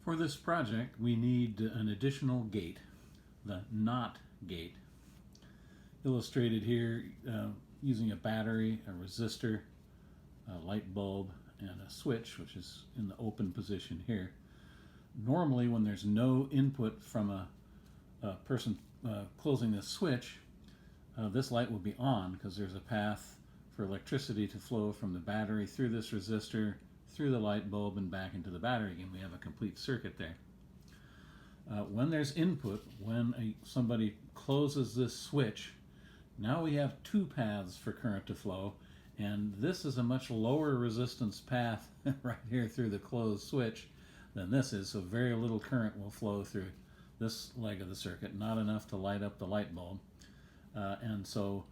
For this project, we need an additional gate, the NOT gate, illustrated here using a battery, a resistor, a light bulb, and a switch, which is in the open position here. Normally, when there's no input from a person closing this switch, this light will be on because there's a path for electricity to flow from the battery through this resistor, through the light bulb, and back into the battery again. We have a complete circuit there. When there's input, when somebody closes this switch, now we have two paths for current to flow, and this is a much lower resistance path right here through the closed switch than this is, so very little current will flow through this leg of the circuit, not enough to light up the light bulb. And so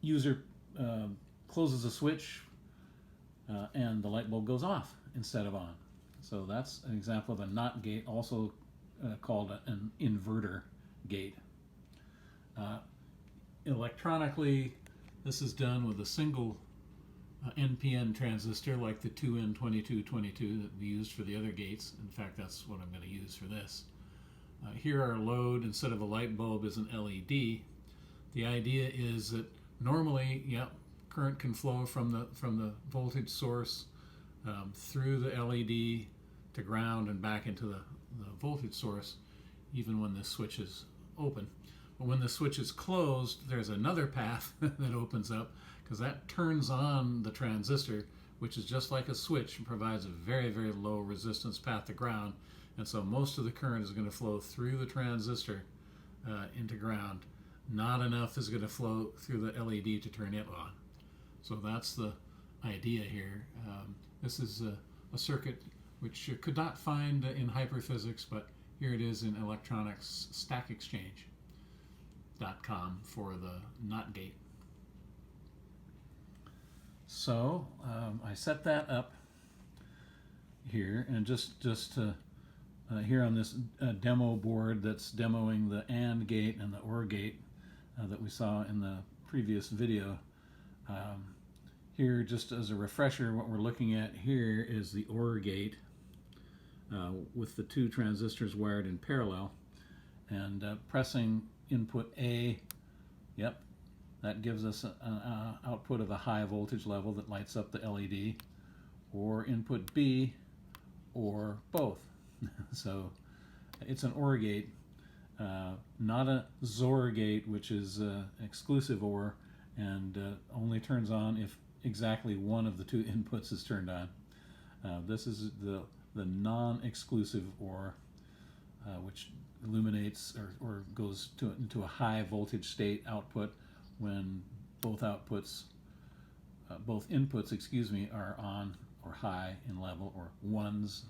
user closes the switch and the light bulb goes off instead of on. So that's an example of a NOT gate, also called an inverter gate. Electronically, this is done with a single NPN transistor like the 2N2222 that we used for the other gates. In fact, that's what I'm going to use for this. Here our load, instead of a light bulb, is an LED. The idea is that normally, current can flow from the voltage source through the LED to ground and back into the voltage source, even when this switch is open. But when the switch is closed, there's another path that opens up, because that turns on the transistor, which is just like a switch and provides a very, very low resistance path to ground. And so most of the current is going to flow through the transistor into ground. Not enough is going to flow through the LED to turn it on. So that's the idea here. This is a circuit which you could not find in hyperphysics, but here it is in electronics stackexchange.com for the NOT gate. So I set that up here, and just here on this demo board that's demoing the AND gate and the OR gate that we saw in the previous video. Here, just as a refresher, what we're looking at here is the OR gate with the two transistors wired in parallel, and pressing input A, that gives us an output of a high voltage level that lights up the LED, or input B, or both. So it's an OR gate, not a XOR gate, which is exclusive OR and only turns on if exactly one of the two inputs is turned on. This is the non-exclusive OR, which illuminates or goes into a high voltage state output when both inputs, are on or high in level, or ones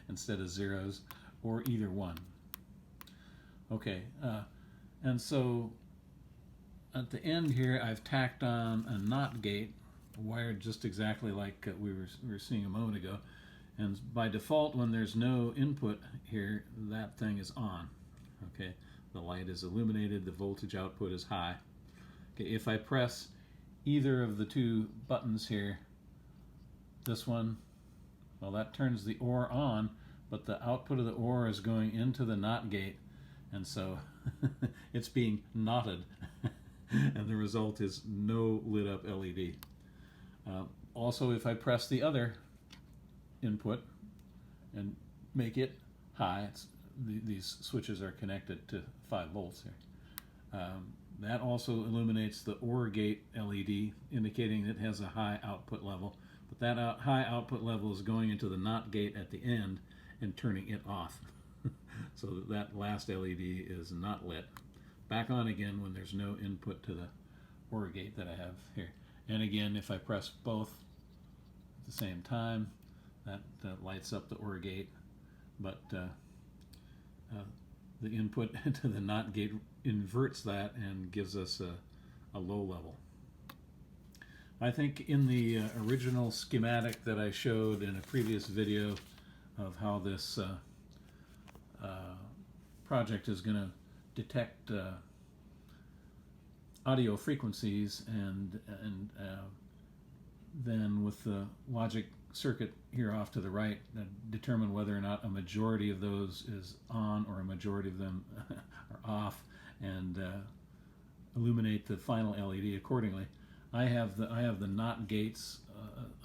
instead of zeros, or either one. Okay, and so at the end here, I've tacked on a NOT gate, wired just exactly like we were seeing a moment ago. And by default, when there's no input here, that thing is on. Okay, the light is illuminated, the voltage output is high. Okay, if I press either of the two buttons here, this one, well, that turns the OR on, but the output of the OR is going into the NOT gate, and so it's being knotted, and the result is no lit up LED. Also, if I press the other input and make it high, these switches are connected to 5 volts here. That also illuminates the OR gate LED, indicating it has a high output level, but that high output level is going into the NOT gate at the end and turning it off. So that last LED is not lit. Back on again when there's no input to the OR gate that I have here. And again, if I press both at the same time, that lights up the OR gate, but the input to the NOT gate inverts that and gives us a low level. I think in the original schematic that I showed in a previous video of how this project is going to detect audio frequencies, and then with the logic circuit here off to the right determine whether or not a majority of those is on or a majority of them are off, and illuminate the final LED accordingly. I have the NOT gates,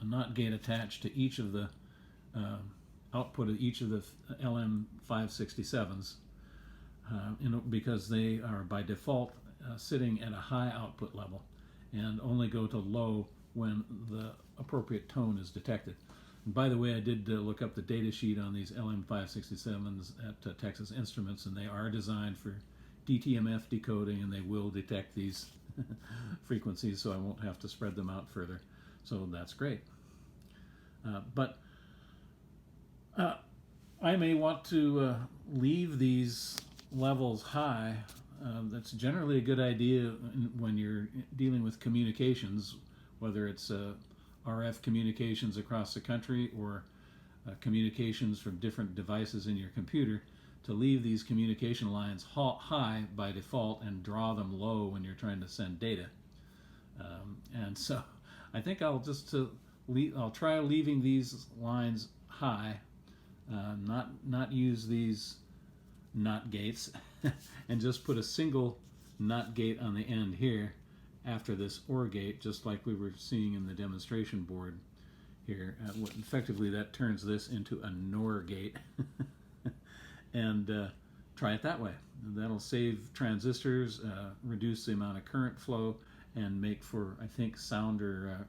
a NOT gate attached to each of the output of each of the LM567s, because they are by default sitting at a high output level and only go to low when the appropriate tone is detected. And by the way, I did look up the data sheet on these LM567s at Texas Instruments, and they are designed for DTMF decoding, and they will detect these frequencies, so I won't have to spread them out further. So that's great. But I may want to leave these levels high. That's generally a good idea when you're dealing with communications, whether it's RF communications across the country or communications from different devices in your computer, to leave these communication lines high by default and draw them low when you're trying to send data. And so I think I'll just I'll try leaving these lines high, not use these NOT gates, and just put a single NOT gate on the end here after this OR gate, just like we were seeing in the demonstration board here. Effectively, that turns this into a NOR gate. And try it that way. That'll save transistors, reduce the amount of current flow, and make for, I think, sounder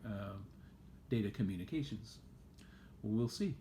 data communications. We'll see.